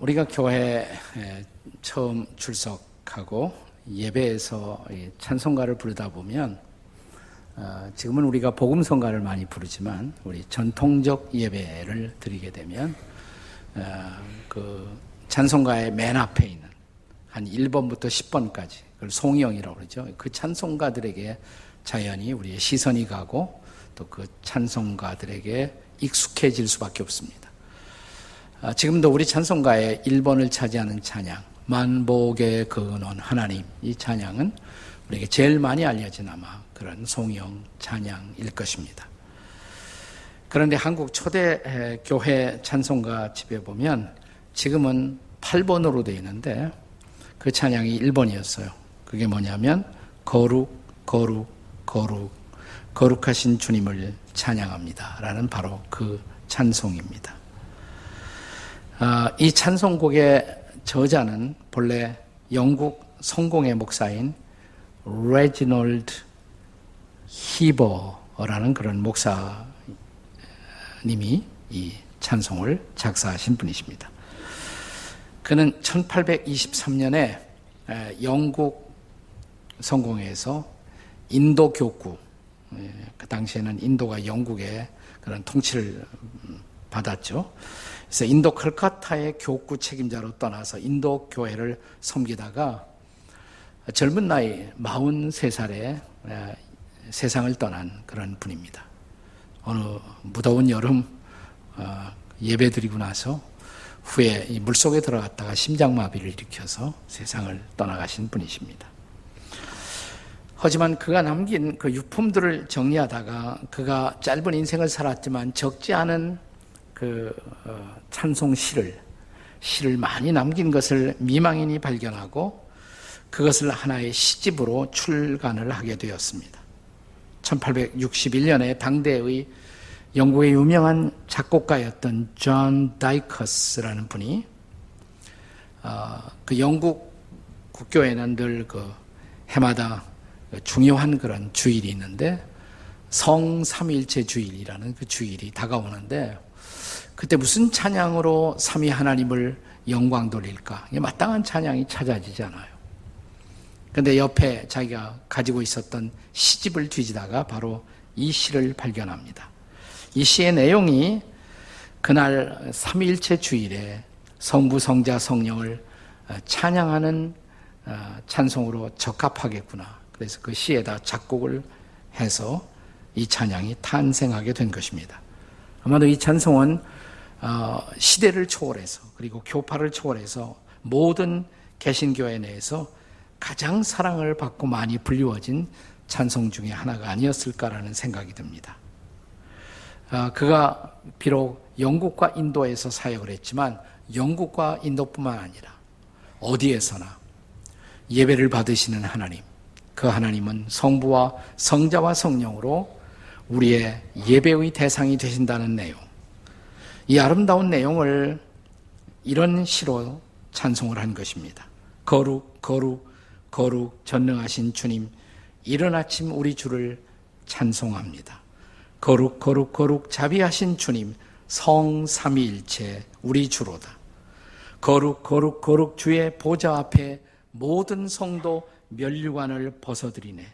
우리가 교회에 처음 출석하고 예배에서 찬송가를 부르다 보면 지금은 우리가 복음성가를 많이 부르지만 우리 전통적 예배를 드리게 되면 그 찬송가의 맨 앞에 있는 한 1번부터 10번까지 그걸 송영이라고 그러죠. 그 찬송가들에게 자연히 우리의 시선이 가고 또 그 찬송가들에게 익숙해질 수밖에 없습니다. 지금도 우리 찬송가의 1번을 차지하는 찬양, 만복의 근원 하나님, 이 찬양은 우리에게 제일 많이 알려진 아마 그런 송영 찬양일 것입니다. 그런데 한국 초대 교회 찬송가 집에 보면 지금은 8번으로 되어 있는데 그 찬양이 1번이었어요. 그게 뭐냐면 거룩 거룩 거룩 거룩하신 주님을 찬양합니다 라는 바로 그 찬송입니다. 이 찬송곡의 저자는 본래 영국 성공회 목사인 레지널드 히버라는 그런 목사님이 이 찬송을 작사하신 분이십니다. 그는 1823년에 영국 성공회에서 인도 교구, 그 당시에는 인도가 영국의 그런 통치를 받았죠. 그래서 인도 칼카타의 교구 책임자로 떠나서 인도 교회를 섬기다가 젊은 나이 43살에 세상을 떠난 그런 분입니다. 어느 무더운 여름 예배드리고 나서 후에 이 물속에 들어갔다가 심장마비를 일으켜서 세상을 떠나가신 분이십니다. 하지만 그가 남긴 그 유품들을 정리하다가 그가 짧은 인생을 살았지만 적지 않은 그 찬송 시를 많이 남긴 것을 미망인이 발견하고 그것을 하나의 시집으로 출간을 하게 되었습니다. 1861년에 당대의 영국의 유명한 작곡가였던 존 다이커스라는 분이 그 영국 국교에는 늘 그 해마다 중요한 그런 주일이 있는데 성삼위일체 주일이라는 그 주일이 다가오는데 그때 무슨 찬양으로 삼위 하나님을 영광 돌릴까? 이게 마땅한 찬양이 찾아지지 않아요. 그런데 옆에 자기가 가지고 있었던 시집을 뒤지다가 바로 이 시를 발견합니다. 이 시의 내용이 그날 삼위일체 주일에 성부, 성자, 성령을 찬양하는 찬송으로 적합하겠구나. 그래서 그 시에다 작곡을 해서 이 찬양이 탄생하게 된 것입니다. 아마도 이 찬송은 시대를 초월해서 그리고 교파를 초월해서 모든 개신교회 내에서 가장 사랑을 받고 많이 불리워진 찬송 중에 하나가 아니었을까라는 생각이 듭니다. 그가 비록 영국과 인도에서 사역을 했지만 영국과 인도뿐만 아니라 어디에서나 예배를 받으시는 하나님, 그 하나님은 성부와 성자와 성령으로 우리의 예배의 대상이 되신다는 내용, 이 아름다운 내용을 이런 시로 찬송을 한 것입니다. 거룩 거룩 거룩 전능하신 주님, 이른 아침 우리 주를 찬송합니다. 거룩 거룩 거룩 자비하신 주님, 성삼위일체 우리 주로다. 거룩 거룩 거룩 주의 보좌 앞에 모든 성도 면류관을 벗어드리네.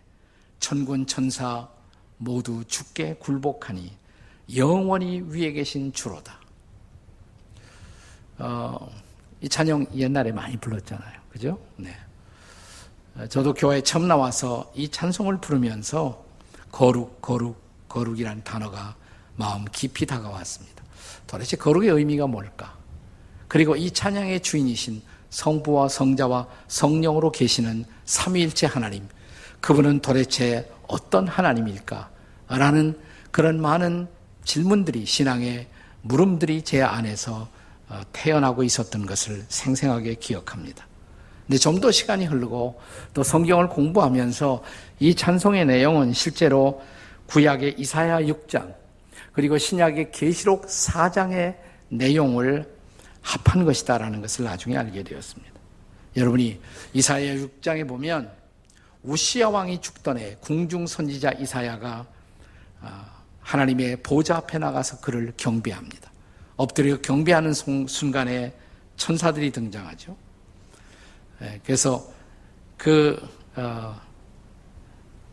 천군 천사 모두 주께 굴복하니 영원히 위에 계신 주로다. 이 찬양 옛날에 많이 불렀잖아요. 그죠? 네. 저도 교회에 처음 나와서 이 찬송을 부르면서 거룩, 거룩, 거룩이라는 단어가 마음 깊이 다가왔습니다. 도대체 거룩의 의미가 뭘까? 그리고 이 찬양의 주인이신 성부와 성자와 성령으로 계시는 삼위일체 하나님, 그분은 도대체 어떤 하나님일까? 라는 그런 많은 질문들이, 신앙의 물음들이 제 안에서 태어나고 있었던 것을 생생하게 기억합니다. 근데 좀 더 시간이 흐르고 또 성경을 공부하면서 이 찬송의 내용은 실제로 구약의 이사야 6장 그리고 신약의 계시록 4장의 내용을 합한 것이다라는 것을 나중에 알게 되었습니다. 여러분이 이사야 6장에 보면 우시야 왕이 죽던 해 궁중 선지자 이사야가 하나님의 보좌 앞에 나가서 그를 경배합니다. 엎드려 경배하는 순간에 천사들이 등장하죠. 그래서 그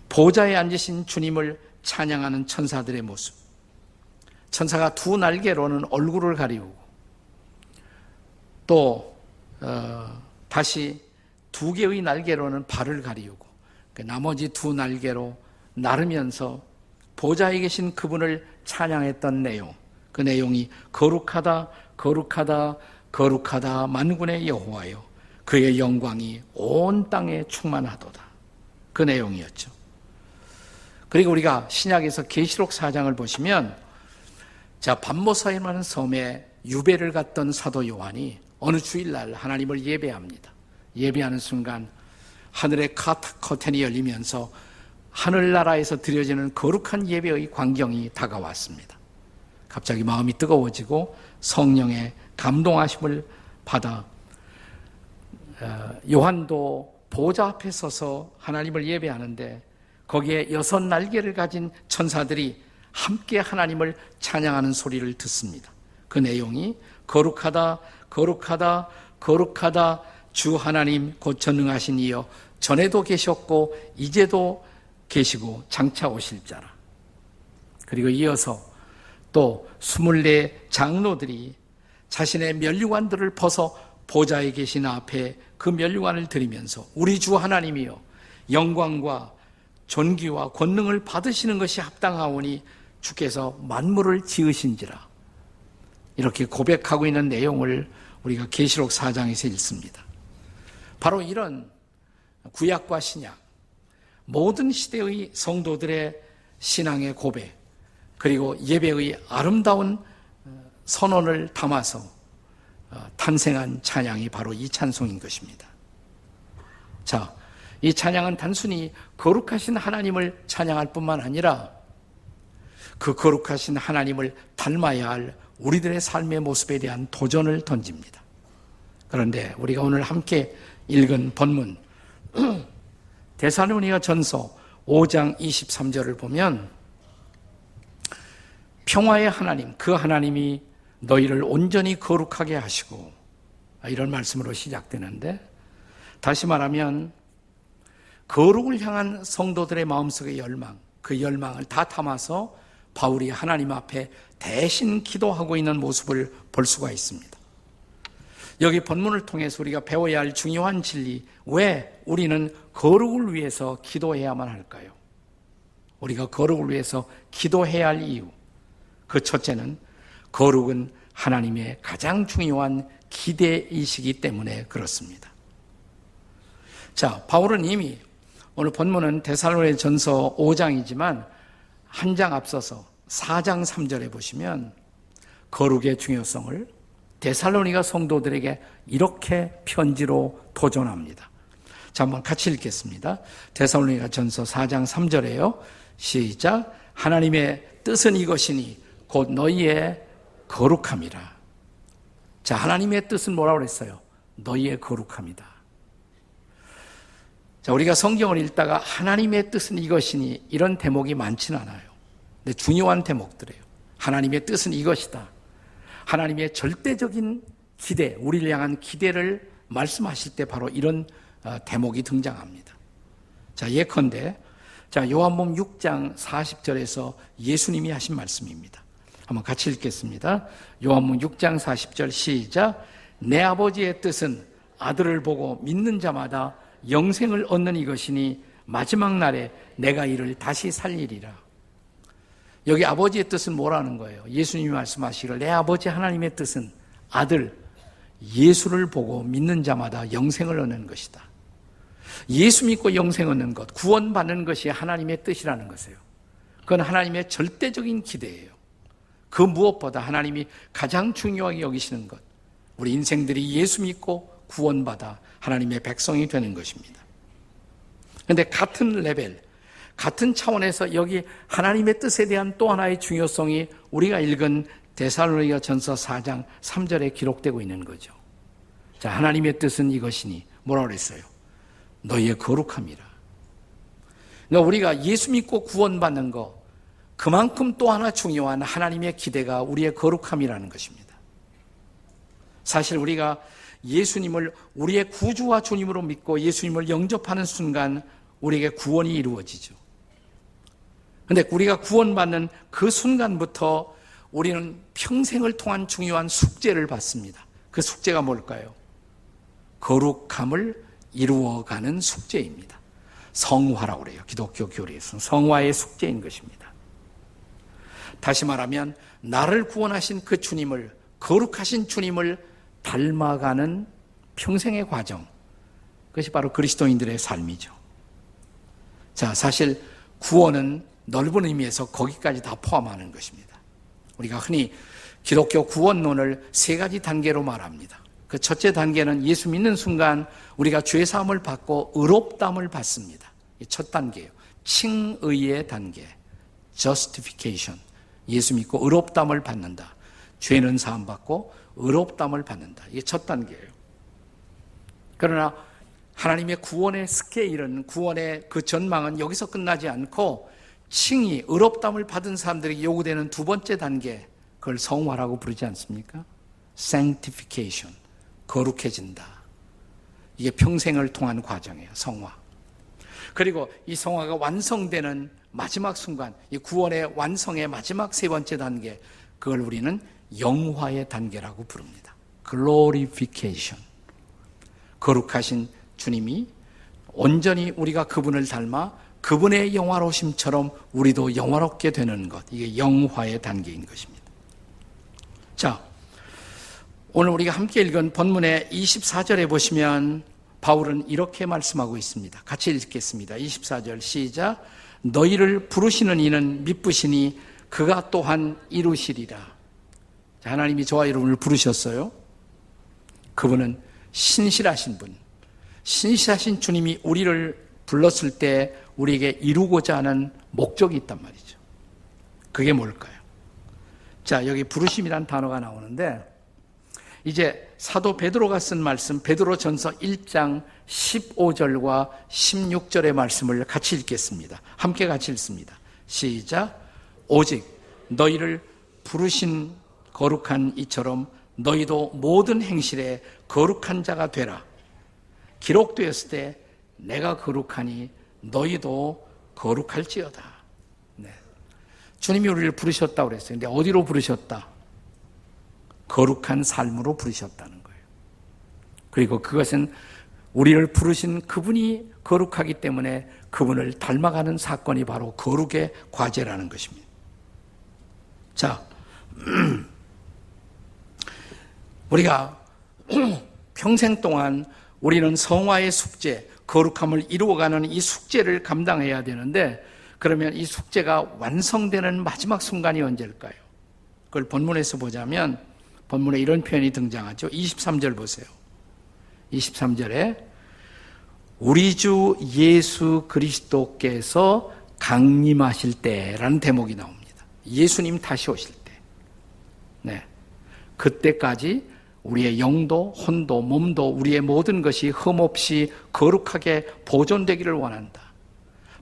보좌에 앉으신 주님을 찬양하는 천사들의 모습. 천사가 두 날개로는 얼굴을 가리우고 또 다시 두 개의 날개로는 발을 가리우고 나머지 두 날개로 나르면서 보좌에 계신 그분을 찬양했던 내용, 그 내용이 거룩하다 거룩하다 거룩하다 만군의 여호와여 그의 영광이 온 땅에 충만하도다. 그 내용이었죠. 그리고 우리가 신약에서 계시록 4장을 보시면 반모사이라는 섬에 유배를 갔던 사도 요한이 어느 주일날 하나님을 예배합니다. 예배하는 순간 하늘의 커튼이 열리면서 하늘나라에서 드려지는 거룩한 예배의 광경이 다가왔습니다. 갑자기 마음이 뜨거워지고 성령의 감동하심을 받아 요한도 보좌 앞에 서서 하나님을 예배하는데 거기에 6 날개를 가진 천사들이 함께 하나님을 찬양하는 소리를 듣습니다. 그 내용이 거룩하다 거룩하다 거룩하다 주 하나님 곧 전능하신 이여 전에도 계셨고 이제도 계시고 장차 오실 자라. 그리고 이어서 또 24 장로들이 자신의 면류관들을 벗어 보좌에 계신 앞에 그 면류관을 드리면서 우리 주 하나님이여 영광과 존귀와 권능을 받으시는 것이 합당하오니 주께서 만물을 지으신지라. 이렇게 고백하고 있는 내용을 우리가 계시록 4장에서 읽습니다. 바로 이런 구약과 신약 모든 시대의 성도들의 신앙의 고백 그리고 예배의 아름다운 선언을 담아서 탄생한 찬양이 바로 이 찬송인 것입니다. 자, 이 찬양은 단순히 거룩하신 하나님을 찬양할 뿐만 아니라 그 거룩하신 하나님을 닮아야 할 우리들의 삶의 모습에 대한 도전을 던집니다. 그런데 우리가 오늘 함께 읽은 본문 데살로니가 전서 5장 23절을 보면 평화의 하나님, 그 하나님이 너희를 온전히 거룩하게 하시고 이런 말씀으로 시작되는데 다시 말하면 거룩을 향한 성도들의 마음속의 열망, 그 열망을 다 담아서 바울이 하나님 앞에 대신 기도하고 있는 모습을 볼 수가 있습니다. 여기 본문을 통해서 우리가 배워야 할 중요한 진리, 왜 우리는 거룩을 위해서 기도해야만 할까요? 우리가 거룩을 위해서 기도해야 할 이유, 그 첫째는 거룩은 하나님의 가장 중요한 기대이시기 때문에 그렇습니다. 자, 바울은 이미 오늘 본문은 데살로니가 전서 5장이지만 한 장 앞서서 4장 3절에 보시면 거룩의 중요성을 데살로니가 성도들에게 이렇게 편지로 도전합니다. 자, 한번 같이 읽겠습니다. 데살로니가 전서 4장 3절에요. 시작. 하나님의 뜻은 이것이니 곧 너희의 거룩함이라. 자, 하나님의 뜻은 뭐라고 그랬어요? 너희의 거룩함이다. 자, 우리가 성경을 읽다가 하나님의 뜻은 이것이니 이런 대목이 많지는 않아요. 근데 중요한 대목들이에요. 하나님의 뜻은 이것이다. 하나님의 절대적인 기대, 우리를 향한 기대를 말씀하실 때 바로 이런 대목이 등장합니다. 자, 예컨대 요한복음 6장 40절에서 예수님이 하신 말씀입니다. 한번 같이 읽겠습니다. 요한복음 6장 40절 시작. 내 아버지의 뜻은 아들을 보고 믿는 자마다 영생을 얻는 이것이니 마지막 날에 내가 이를 다시 살리리라. 여기 아버지의 뜻은 뭐라는 거예요? 예수님이 말씀하시기를 내 아버지 하나님의 뜻은 아들 예수를 보고 믿는 자마다 영생을 얻는 것이다. 예수 믿고 영생 얻는 것, 구원받는 것이 하나님의 뜻이라는 것이에요. 그건 하나님의 절대적인 기대예요. 그 무엇보다 하나님이 가장 중요하게 여기시는 것, 우리 인생들이 예수 믿고 구원받아 하나님의 백성이 되는 것입니다. 그런데 같은 레벨, 같은 차원에서 여기 하나님의 뜻에 대한 또 하나의 중요성이 우리가 읽은 데살로니가 전서 4장 3절에 기록되고 있는 거죠. 자, 하나님의 뜻은 이것이니 뭐라고 그랬어요? 너희의 거룩함이라. 그러니까 우리가 예수 믿고 구원받는 거, 그만큼 또 하나 중요한 하나님의 기대가 우리의 거룩함이라는 것입니다. 사실 우리가 예수님을 우리의 구주와 주님으로 믿고 예수님을 영접하는 순간 우리에게 구원이 이루어지죠. 그런데 우리가 구원받는 그 순간부터 우리는 평생을 통한 중요한 숙제를 받습니다. 그 숙제가 뭘까요? 거룩함을 이루어가는 숙제입니다. 성화라고 그래요. 기독교 교리에서는 성화의 숙제인 것입니다. 다시 말하면 나를 구원하신 그 주님을, 거룩하신 주님을 닮아가는 평생의 과정, 그것이 바로 그리스도인들의 삶이죠. 자, 사실 구원은 넓은 의미에서 거기까지 다 포함하는 것입니다. 우리가 흔히 기독교 구원론을 세 가지 단계로 말합니다. 그 첫째 단계는 예수 믿는 순간 우리가 죄사함을 받고 의롭다함을 받습니다. 이 첫 단계예요. 칭의의 단계, justification. 예수 믿고 의롭다함을 받는다. 죄는 사함받고 의롭다함을 받는다. 이게 첫 단계예요. 그러나 하나님의 구원의 스케일은, 구원의 그 전망은 여기서 끝나지 않고 칭의, 의롭다함을 받은 사람들에게 요구되는 두 번째 단계, 그걸 성화라고 부르지 않습니까? sanctification, 거룩해진다. 이게 평생을 통한 과정이에요, 성화. 그리고 이 성화가 완성되는 마지막 순간, 이 구원의 완성의 마지막 세 번째 단계, 그걸 우리는 영화의 단계라고 부릅니다. glorification. 거룩하신 주님이 온전히 우리가 그분을 닮아 그분의 영화로우심처럼 우리도 영화롭게 되는 것, 이게 영화의 단계인 것입니다. 자, 오늘 우리가 함께 읽은 본문의 24절에 보시면 바울은 이렇게 말씀하고 있습니다. 같이 읽겠습니다. 24절 시작. 너희를 부르시는 이는 미쁘시니 그가 또한 이루시리라. 자, 하나님이 저와 여러분을 부르셨어요. 그분은 신실하신 분, 신실하신 주님이 우리를 불렀을 때 우리에게 이루고자 하는 목적이 있단 말이죠. 그게 뭘까요? 자, 여기 부르심이란 단어가 나오는데 이제 사도 베드로가 쓴 말씀, 베드로전서 1장 15절과 16절의 말씀을 같이 읽겠습니다. 함께 같이 읽습니다. 시작. 오직 너희를 부르신 거룩한 이처럼 너희도 모든 행실에 거룩한 자가 되라. 기록되었을 때 내가 거룩하니 너희도 거룩할지어다. 네. 주님이 우리를 부르셨다고 그랬어요. 근데 어디로 부르셨다? 거룩한 삶으로 부르셨다는 거예요. 그리고 그것은 우리를 부르신 그분이 거룩하기 때문에 그분을 닮아가는 사건이 바로 거룩의 과제라는 것입니다. 자, 우리가 평생 동안 우리는 성화의 숙제, 거룩함을 이루어가는 이 숙제를 감당해야 되는데, 그러면 이 숙제가 완성되는 마지막 순간이 언제일까요? 그걸 본문에서 보자면 본문에 이런 표현이 등장하죠. 23절 보세요. 23절에 우리 주 예수 그리스도께서 강림하실 때라는 대목이 나옵니다. 예수님 다시 오실 때. 네. 그때까지 우리의 영도, 혼도, 몸도, 우리의 모든 것이 흠없이 거룩하게 보존되기를 원한다.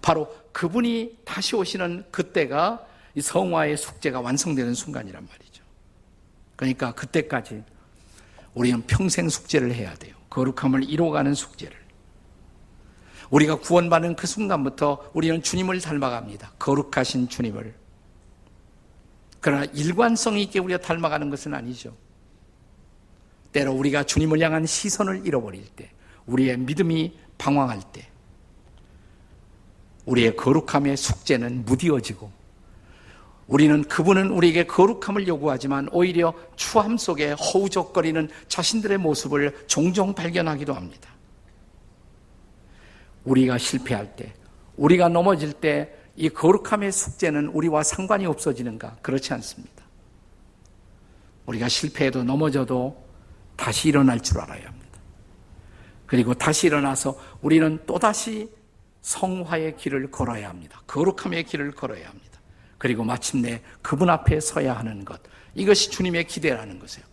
바로 그분이 다시 오시는 그때가 이 성화의 숙제가 완성되는 순간이란 말이죠. 그러니까 그때까지 우리는 평생 숙제를 해야 돼요. 거룩함을 이루어가는 숙제를. 우리가 구원받는 그 순간부터 우리는 주님을 닮아갑니다. 거룩하신 주님을. 그러나 일관성 있게 우리가 닮아가는 것은 아니죠. 때로 우리가 주님을 향한 시선을 잃어버릴 때, 우리의 믿음이 방황할 때, 우리의 거룩함의 숙제는 무뎌지고, 우리는 그분은 우리에게 거룩함을 요구하지만 오히려 추함 속에 허우적거리는 자신들의 모습을 종종 발견하기도 합니다. 우리가 실패할 때, 우리가 넘어질 때 이 거룩함의 숙제는 우리와 상관이 없어지는가? 그렇지 않습니다. 우리가 실패해도 넘어져도 다시 일어날 줄 알아야 합니다. 그리고 다시 일어나서 우리는 또다시 성화의 길을 걸어야 합니다. 거룩함의 길을 걸어야 합니다. 그리고 마침내 그분 앞에 서야 하는 것, 이것이 주님의 기대라는 것이에요.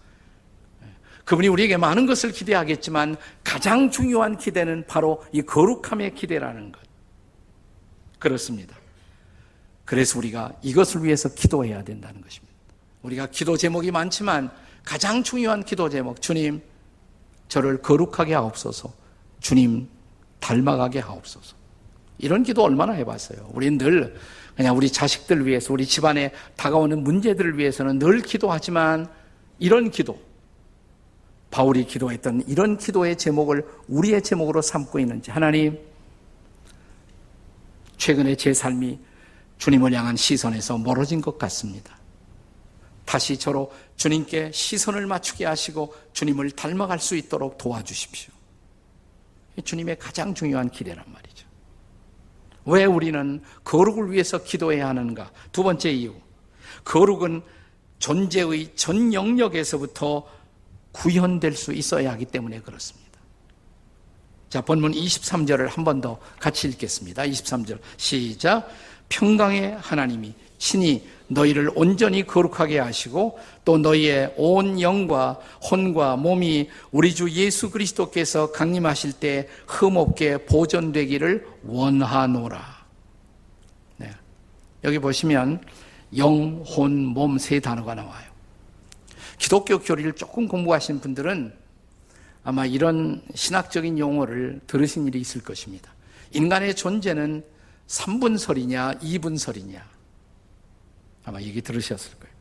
그분이 우리에게 많은 것을 기대하겠지만 가장 중요한 기대는 바로 이 거룩함의 기대라는 것. 그렇습니다. 그래서 우리가 이것을 위해서 기도해야 된다는 것입니다. 우리가 기도 제목이 많지만 가장 중요한 기도 제목, 주님 저를 거룩하게 하옵소서, 주님 닮아가게 하옵소서. 이런 기도 얼마나 해봤어요. 우리는 늘 그냥 우리 자식들 위해서, 우리 집안에 다가오는 문제들을 위해서는 늘 기도하지만, 이런 기도, 바울이 기도했던 이런 기도의 제목을 우리의 제목으로 삼고 있는지, 하나님, 최근에 제 삶이 주님을 향한 시선에서 멀어진 것 같습니다. 다시 저로 주님께 시선을 맞추게 하시고 주님을 닮아갈 수 있도록 도와주십시오. 주님의 가장 중요한 기대란 말이죠. 왜 우리는 거룩을 위해서 기도해야 하는가? 두 번째 이유, 거룩은 존재의 전 영역에서부터 구현될 수 있어야 하기 때문에 그렇습니다. 자, 본문 23절을 한 번 더 같이 읽겠습니다. 23절 시작. 평강의 하나님이 친히 너희를 온전히 거룩하게 하시고 또 너희의 온 영과 혼과 몸이 우리 주 예수 그리스도께서 강림하실 때 흠없게 보존되기를 원하노라. 네. 여기 보시면 영, 혼, 몸 세 단어가 나와요. 기독교 교리를 조금 공부하신 분들은 아마 이런 신학적인 용어를 들으신 일이 있을 것입니다. 인간의 존재는 3분설이냐 2분설이냐, 아마 얘기 들으셨을 거예요.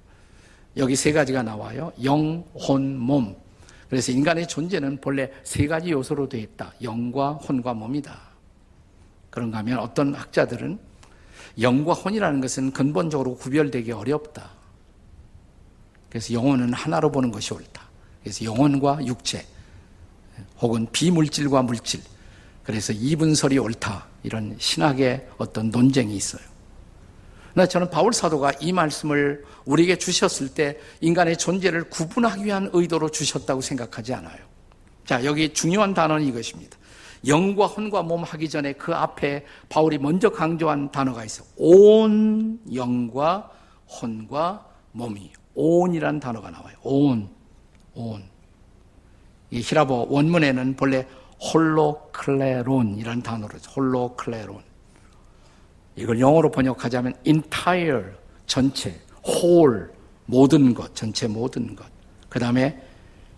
여기 세 가지가 나와요. 영, 혼, 몸. 그래서 인간의 존재는 본래 세 가지 요소로 되어 있다. 영과 혼과 몸이다. 그런가 하면 어떤 학자들은 영과 혼이라는 것은 근본적으로 구별되기 어렵다. 그래서 영혼은 하나로 보는 것이 옳다. 그래서 영혼과 육체 혹은 비물질과 물질, 그래서 이분설이 옳다. 이런 신학의 어떤 논쟁이 있어요. 그러나 저는 바울 사도가 이 말씀을 우리에게 주셨을 때 인간의 존재를 구분하기 위한 의도로 주셨다고 생각하지 않아요. 자, 여기 중요한 단어는 이것입니다. 영과 혼과 몸 하기 전에 그 앞에 바울이 먼저 강조한 단어가 있어요. 온 영과 혼과 몸이, 온이라는 단어가 나와요. 온. 이 히라보 원문에는 본래 홀로클레론이라는 단어로, 홀로클레론. 이걸 영어로 번역하자면 entire, 전체, whole, 모든 것, 전체 모든 것. 그 다음에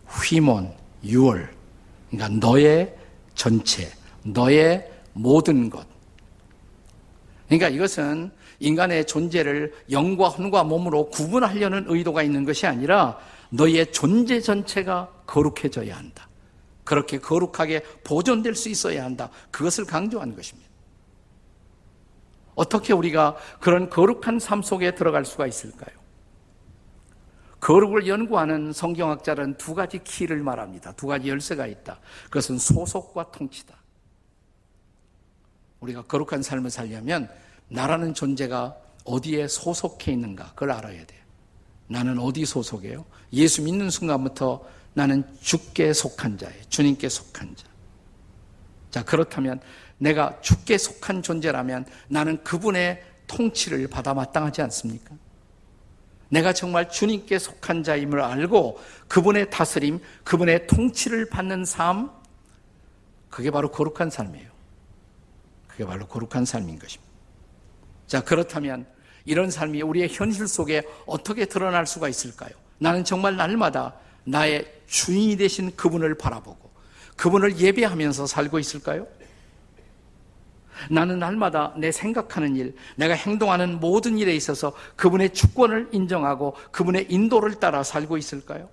휘몬, 유월, 그러니까 너의 전체, 너의 모든 것. 그러니까 이것은 인간의 존재를 영과 혼과 몸으로 구분하려는 의도가 있는 것이 아니라 너의 존재 전체가 거룩해져야 한다. 그렇게 거룩하게 보존될 수 있어야 한다. 그것을 강조한 것입니다. 어떻게 우리가 그런 거룩한 삶 속에 들어갈 수가 있을까요? 거룩을 연구하는 성경학자는 두 가지 키를 말합니다. 두 가지 열쇠가 있다. 그것은 소속과 통치다. 우리가 거룩한 삶을 살려면 나라는 존재가 어디에 소속해 있는가, 그걸 알아야 돼요. 나는 어디 소속이에요? 예수 믿는 순간부터 나는 주께 속한 자예요. 주님께 속한 자. 자, 그렇다면 내가 주께 속한 존재라면 나는 그분의 통치를 받아 마땅하지 않습니까? 내가 정말 주님께 속한 자임을 알고 그분의 다스림, 그분의 통치를 받는 삶, 그게 바로 거룩한 삶이에요. 그게 바로 거룩한 삶인 것입니다. 자, 그렇다면 이런 삶이 우리의 현실 속에 어떻게 드러날 수가 있을까요? 나는 정말 날마다 나의 주인이 되신 그분을 바라보고 그분을 예배하면서 살고 있을까요? 나는 날마다 내 생각하는 일, 내가 행동하는 모든 일에 있어서 그분의 주권을 인정하고 그분의 인도를 따라 살고 있을까요?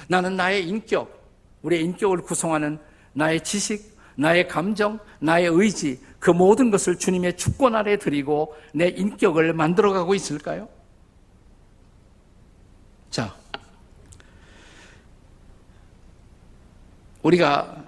나는 나의 인격, 우리의 인격을 구성하는 나의 지식, 나의 감정, 나의 의지, 그 모든 것을 주님의 주권 아래 드리고 내 인격을 만들어가고 있을까요? 자, 우리가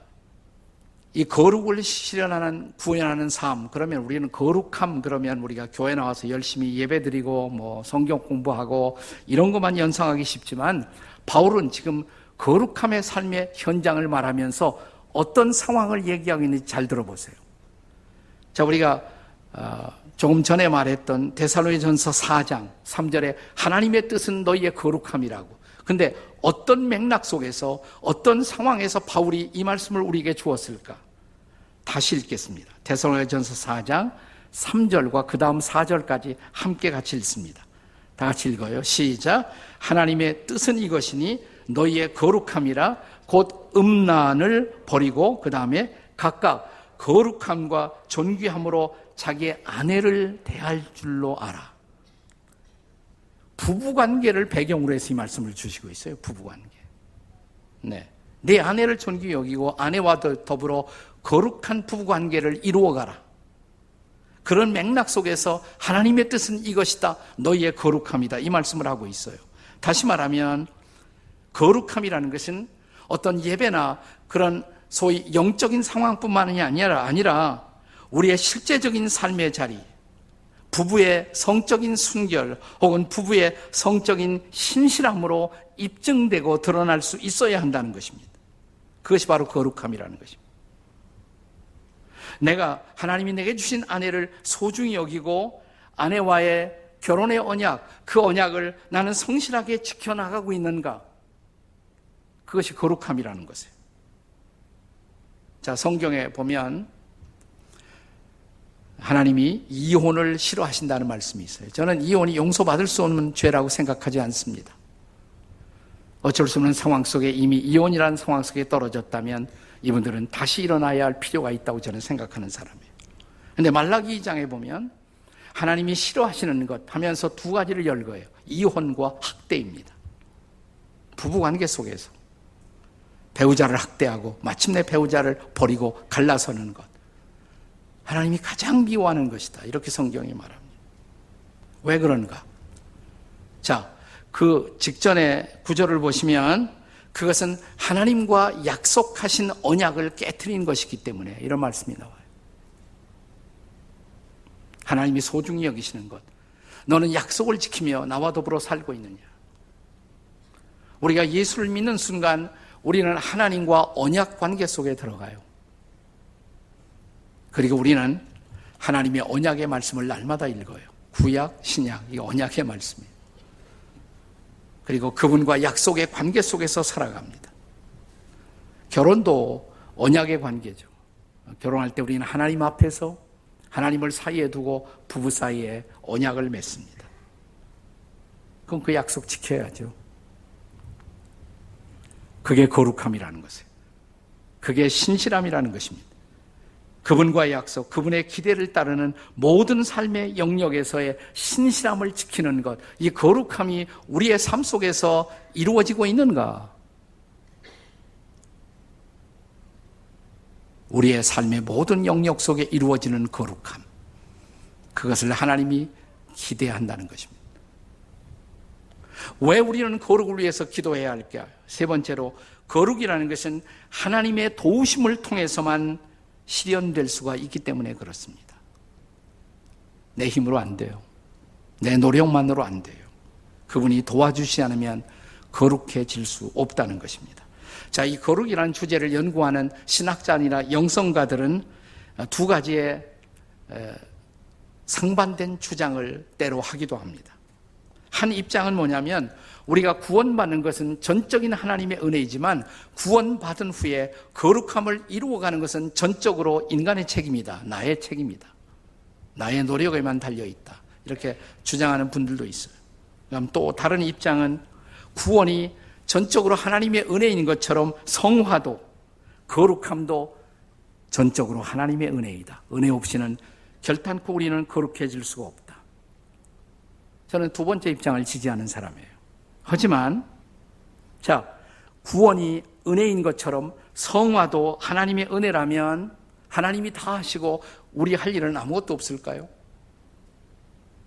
이 거룩을 실현하는, 구현하는 삶, 그러면 우리는 거룩함, 그러면 우리가 교회 나와서 열심히 예배드리고 뭐 성경 공부하고 이런 것만 연상하기 쉽지만 바울은 지금 거룩함의 삶의 현장을 말하면서 어떤 상황을 얘기하고 있는지 잘 들어보세요. 자, 우리가 조금 전에 말했던 데살로니가전서 4장 3절에 하나님의 뜻은 너희의 거룩함이라고. 근데 어떤 맥락 속에서 어떤 상황에서 바울이 이 말씀을 우리에게 주었을까? 다시 읽겠습니다. 데살로니가전서 4장 3절과 그 다음 4절까지 함께 같이 읽습니다. 다 같이 읽어요. 시작. 하나님의 뜻은 이것이니 너희의 거룩함이라 곧 음란을 버리고 그 다음에 각각 거룩함과 존귀함으로 자기의 아내를 대할 줄로 알아. 부부관계를 배경으로 해서 이 말씀을 주시고 있어요. 부부관계. 네. 내 아내를 존귀히 여기고 아내와 더불어 거룩한 부부관계를 이루어가라. 그런 맥락 속에서 하나님의 뜻은 이것이다. 너희의 거룩함이다. 이 말씀을 하고 있어요. 다시 말하면 거룩함이라는 것은 어떤 예배나 그런 소위 영적인 상황뿐만이 아니라 우리의 실제적인 삶의 자리, 부부의 성적인 순결 혹은 부부의 성적인 신실함으로 입증되고 드러날 수 있어야 한다는 것입니다. 그것이 바로 거룩함이라는 것입니다. 내가 하나님이 내게 주신 아내를 소중히 여기고 아내와의 결혼의 언약, 그 언약을 나는 성실하게 지켜나가고 있는가? 그것이 거룩함이라는 것이에요. 자, 성경에 보면 하나님이 이혼을 싫어하신다는 말씀이 있어요. 저는 이혼이 용서받을 수 없는 죄라고 생각하지 않습니다. 어쩔 수 없는 상황 속에 이미 이혼이라는 상황 속에 떨어졌다면 이분들은 다시 일어나야 할 필요가 있다고 저는 생각하는 사람이에요. 그런데 말라기 2장에 보면 하나님이 싫어하시는 것 하면서 두 가지를 열거해요. 이혼과 학대입니다. 부부관계 속에서 배우자를 학대하고 마침내 배우자를 버리고 갈라서는 것. 하나님이 가장 미워하는 것이다. 이렇게 성경이 말합니다. 왜 그런가? 자, 그 직전의 구절을 보시면 그것은 하나님과 약속하신 언약을 깨트린 것이기 때문에 이런 말씀이 나와요. 하나님이 소중히 여기시는 것. 너는 약속을 지키며 나와 더불어 살고 있느냐? 우리가 예수를 믿는 순간 우리는 하나님과 언약 관계 속에 들어가요. 그리고 우리는 하나님의 언약의 말씀을 날마다 읽어요. 구약, 신약, 이 언약의 말씀이에요. 그리고 그분과 약속의 관계 속에서 살아갑니다. 결혼도 언약의 관계죠. 결혼할 때 우리는 하나님 앞에서 하나님을 사이에 두고 부부 사이에 언약을 맺습니다. 그럼 그 약속 지켜야죠. 그게 거룩함이라는 것이에요. 그게 신실함이라는 것입니다. 그분과의 약속, 그분의 기대를 따르는 모든 삶의 영역에서의 신실함을 지키는 것, 이 거룩함이 우리의 삶 속에서 이루어지고 있는가? 우리의 삶의 모든 영역 속에 이루어지는 거룩함, 그것을 하나님이 기대한다는 것입니다. 왜 우리는 거룩을 위해서 기도해야 할까요? 세 번째로, 거룩이라는 것은 하나님의 도우심을 통해서만 실현될 수가 있기 때문에 그렇습니다. 내 힘으로 안 돼요. 내 노력만으로 안 돼요. 그분이 도와주시지 않으면 거룩해질 수 없다는 것입니다. 자, 이 거룩이라는 주제를 연구하는 신학자나 영성가들은 두 가지의 상반된 주장을 때로 하기도 합니다. 한 입장은 뭐냐면 우리가 구원받는 것은 전적인 하나님의 은혜이지만 구원받은 후에 거룩함을 이루어가는 것은 전적으로 인간의 책임이다. 나의 책임이다. 나의 노력에만 달려있다. 이렇게 주장하는 분들도 있어요. 그럼 또 다른 입장은 구원이 전적으로 하나님의 은혜인 것처럼 성화도 거룩함도 전적으로 하나님의 은혜이다. 은혜 없이는 결단코 우리는 거룩해질 수가 없다. 저는 두 번째 입장을 지지하는 사람이에요. 하지만 자, 구원이 은혜인 것처럼 성화도 하나님의 은혜라면 하나님이 다 하시고 우리 할 일은 아무것도 없을까요?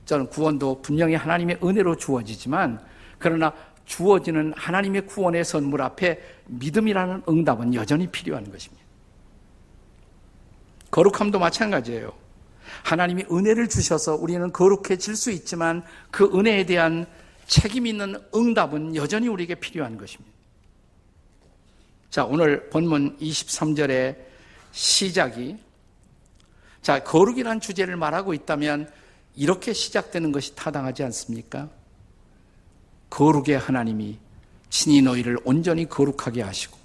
저는 구원도 분명히 하나님의 은혜로 주어지지만 그러나 주어지는 하나님의 구원의 선물 앞에 믿음이라는 응답은 여전히 필요한 것입니다. 거룩함도 마찬가지예요. 하나님이 은혜를 주셔서 우리는 거룩해질 수 있지만 그 은혜에 대한 책임 있는 응답은 여전히 우리에게 필요한 것입니다. 자, 오늘 본문 23절의 시작이 자, 거룩이라는 주제를 말하고 있다면 이렇게 시작되는 것이 타당하지 않습니까? 거룩의 하나님이 친히 너희를 온전히 거룩하게 하시고.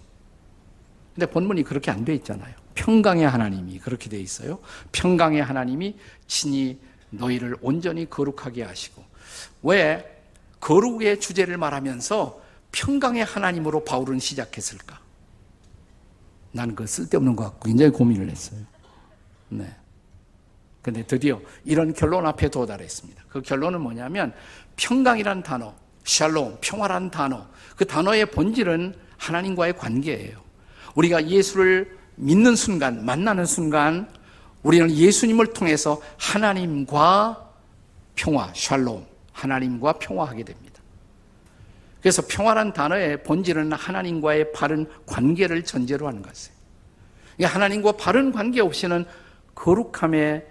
근데 본문이 그렇게 안 돼 있잖아요. 평강의 하나님이 그렇게 돼 있어요. 평강의 하나님이 친히 너희를 온전히 거룩하게 하시고. 왜 거룩의 주제를 말하면서 평강의 하나님으로 바울은 시작했을까? 나는 그 쓸데없는 것 같고 굉장히 고민을 했어요. 네. 근데 드디어 이런 결론 앞에 도달했습니다. 그 결론은 뭐냐면 평강이란 단어, 샬롬, 평화란 단어, 그 단어의 본질은 하나님과의 관계예요. 우리가 예수를 믿는 순간, 만나는 순간 우리는 예수님을 통해서 하나님과 평화, 샬롬, 하나님과 평화하게 됩니다. 그래서 평화란 단어의 본질은 하나님과의 바른 관계를 전제로 하는 것이에요. 하나님과 바른 관계 없이는 거룩함의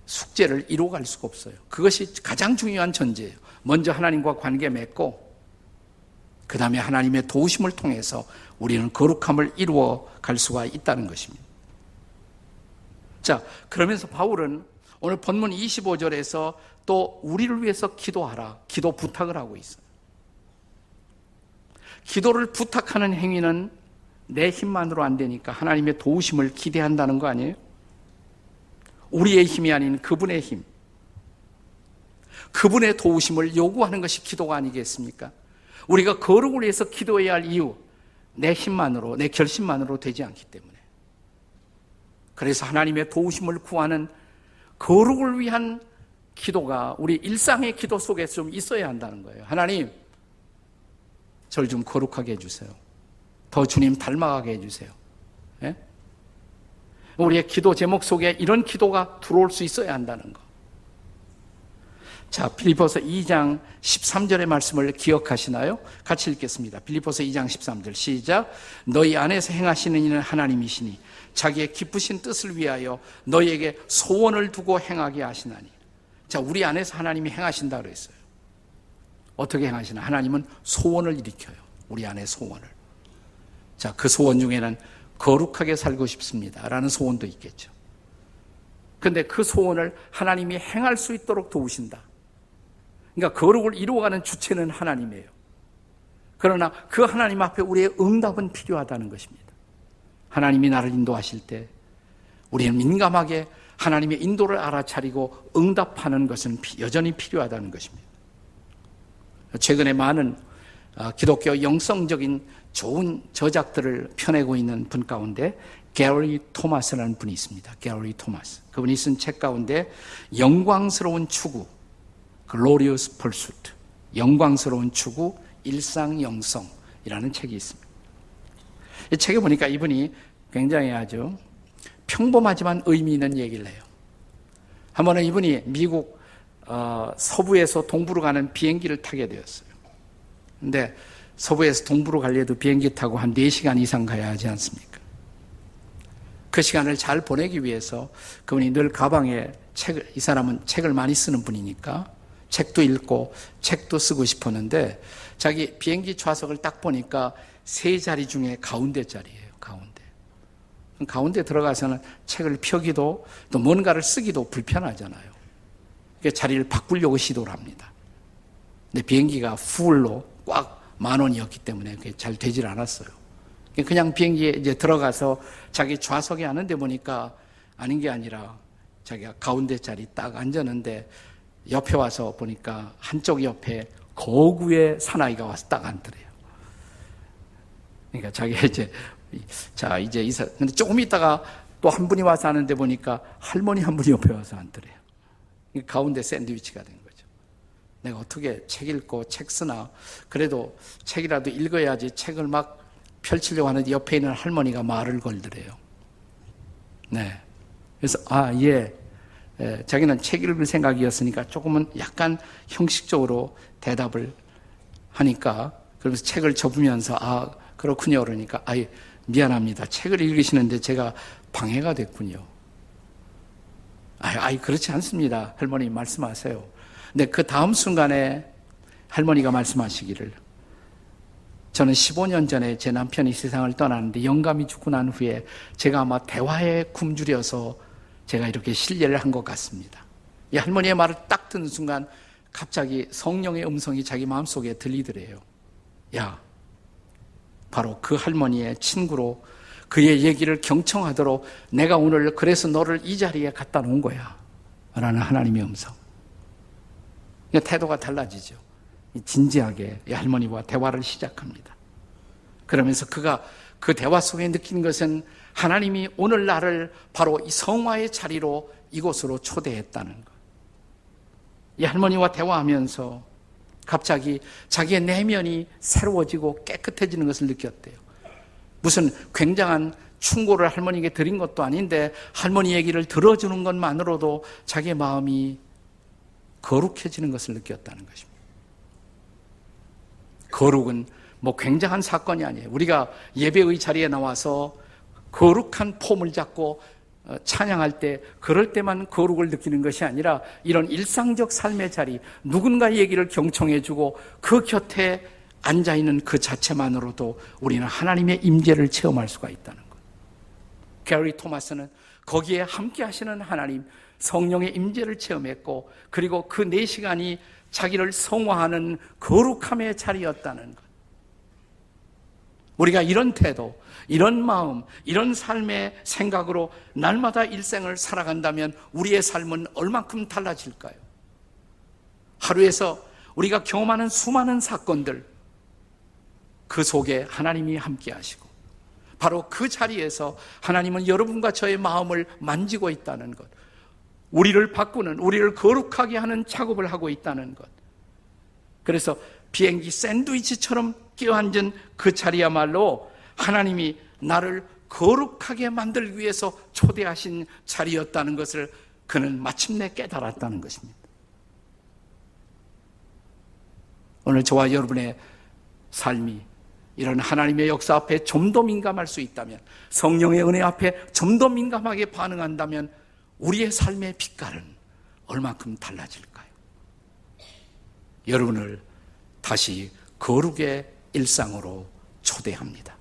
숙제를 이루어갈 수가 없어요. 그것이 가장 중요한 전제예요. 먼저 하나님과 관계 맺고 그 다음에 하나님의 도우심을 통해서 우리는 거룩함을 이루어갈 수가 있다는 것입니다. 자, 그러면서 바울은 오늘 본문 25절에서 또 우리를 위해서 기도하라, 기도 부탁을 하고 있어요. 기도를 부탁하는 행위는 내 힘만으로 안 되니까 하나님의 도우심을 기대한다는 거 아니에요? 우리의 힘이 아닌 그분의 힘, 그분의 도우심을 요구하는 것이 기도가 아니겠습니까? 우리가 거룩을 위해서 기도해야 할 이유, 내 힘만으로, 내 결심만으로 되지 않기 때문에. 그래서 하나님의 도우심을 구하는 거룩을 위한 기도가 우리 일상의 기도 속에 좀 있어야 한다는 거예요. 하나님, 저를 좀 거룩하게 해주세요. 더 주님 닮아가게 해주세요. 예? 우리의 기도 제목 속에 이런 기도가 들어올 수 있어야 한다는 거. 자, 빌립보서 2장 13절의 말씀을 기억하시나요? 같이 읽겠습니다. 빌립보서 2장 13절 시작. 너희 안에서 행하시는 이는 하나님이시니 자기의 기쁘신 뜻을 위하여 너희에게 소원을 두고 행하게 하시나니. 자, 우리 안에서 하나님이 행하신다 그랬어요. 어떻게 행하시나? 하나님은 소원을 일으켜요. 우리 안에 소원을. 자, 그 소원 중에는 거룩하게 살고 싶습니다 라는 소원도 있겠죠. 그런데 그 소원을 하나님이 행할 수 있도록 도우신다. 그러니까 거룩을 이루어가는 주체는 하나님이에요. 그러나 그 하나님 앞에 우리의 응답은 필요하다는 것입니다. 하나님이 나를 인도하실 때 우리는 민감하게 하나님의 인도를 알아차리고 응답하는 것은 여전히 필요하다는 것입니다. 최근에 많은 기독교 영성적인 좋은 저작들을 펴내고 있는 분 가운데 게리 토마스라는 분이 있습니다. 게리 토마스. 그분이 쓴 책 가운데 영광스러운 추구, Glorious Pursuit, 영광스러운 추구, 일상영성이라는 책이 있습니다. 이 책에 보니까 이분이 굉장히 아주 평범하지만 의미 있는 얘기를 해요. 한 번은 이분이 미국 서부에서 동부로 가는 비행기를 타게 되었어요. 근데 서부에서 동부로 가려도 비행기 타고 한 4시간 이상 가야 하지 않습니까? 그 시간을 잘 보내기 위해서 그분이 늘 가방에 책을, 이 사람은 책을 많이 쓰는 분이니까 책도 읽고 책도 쓰고 싶었는데 자기 비행기 좌석을 딱 보니까 3자리 중에 가운데 자리예요. 가운데 들어가서는 책을 펴기도 또 뭔가를 쓰기도 불편하잖아요. 그러니까 자리를 바꾸려고 시도를 합니다. 근데 비행기가 풀로 꽉 10,000원이었기 때문에 그게 잘 되질 않았어요. 그냥 비행기에 이제 들어가서 자기 좌석에 앉는데 보니까 아닌 게 아니라 자기가 가운데 자리 딱 앉았는데 옆에 와서 보니까 한쪽 옆에 거구의 사나이가 와서 딱 앉더래요. 그러니까 자기가 이제 근데 조금 있다가 또 한 분이 와서 앉는데 보니까 할머니 한 분이 옆에 와서 앉더래요. 가운데 샌드위치가 된 거죠. 내가 어떻게 책 읽고 책 쓰나, 그래도 책이라도 읽어야지. 책을 막 펼치려고 하는데 옆에 있는 할머니가 말을 걸더래요. 네. 그래서 자기는 책 읽을 생각이었으니까 조금은 약간 형식적으로 대답을 하니까, 그러면서 책을 접으면서 그렇군요 그러니까 미안합니다. 책을 읽으시는데 제가 방해가 됐군요. 그렇지 않습니다. 할머니 말씀하세요. 근데 그 다음 순간에 할머니가 말씀하시기를, 저는 15년 전에 제 남편이 세상을 떠나는데 영감이 죽고 난 후에 제가 아마 대화에 굶주려서 제가 이렇게 실례를 한 것 같습니다. 이 할머니의 말을 딱 듣는 순간 갑자기 성령의 음성이 자기 마음속에 들리더래요. 바로 그 할머니의 친구로 그의 얘기를 경청하도록 내가 오늘 그래서 너를 이 자리에 갖다 놓은 거야 라는 하나님의 음성. 태도가 달라지죠. 진지하게 이 할머니와 대화를 시작합니다. 그러면서 그가 그 대화 속에 느낀 것은 하나님이 오늘 나를 바로 이 성화의 자리로 이곳으로 초대했다는 것. 이 할머니와 대화하면서 갑자기 자기의 내면이 새로워지고 깨끗해지는 것을 느꼈대요. 무슨 굉장한 충고를 할머니에게 드린 것도 아닌데 할머니 얘기를 들어주는 것만으로도 자기의 마음이 거룩해지는 것을 느꼈다는 것입니다. 거룩은 뭐 굉장한 사건이 아니에요. 우리가 예배의 자리에 나와서 거룩한 폼을 잡고 찬양할 때 그럴 때만 거룩을 느끼는 것이 아니라 이런 일상적 삶의 자리, 누군가의 얘기를 경청해주고 그 곁에 앉아있는 그 자체만으로도 우리는 하나님의 임재를 체험할 수가 있다는 것. 게리 토마스는 거기에 함께 하시는 하나님, 성령의 임재를 체험했고 그리고 그 4시간이 자기를 성화하는 거룩함의 자리였다는 것. 우리가 이런 태도, 이런 마음, 이런 삶의 생각으로 날마다 일생을 살아간다면 우리의 삶은 얼만큼 달라질까요? 하루에서 우리가 경험하는 수많은 사건들, 그 속에 하나님이 함께 하시고 바로 그 자리에서 하나님은 여러분과 저의 마음을 만지고 있다는 것, 우리를 바꾸는, 우리를 거룩하게 하는 작업을 하고 있다는 것. 그래서 비행기 샌드위치처럼 끼어앉은 그 자리야말로 하나님이 나를 거룩하게 만들기 위해서 초대하신 자리였다는 것을 그는 마침내 깨달았다는 것입니다. 오늘 저와 여러분의 삶이 이런 하나님의 역사 앞에 좀 더 민감할 수 있다면, 성령의 은혜 앞에 좀 더 민감하게 반응한다면 우리의 삶의 빛깔은 얼마큼 달라질까요? 여러분을 다시 거룩의 일상으로 초대합니다.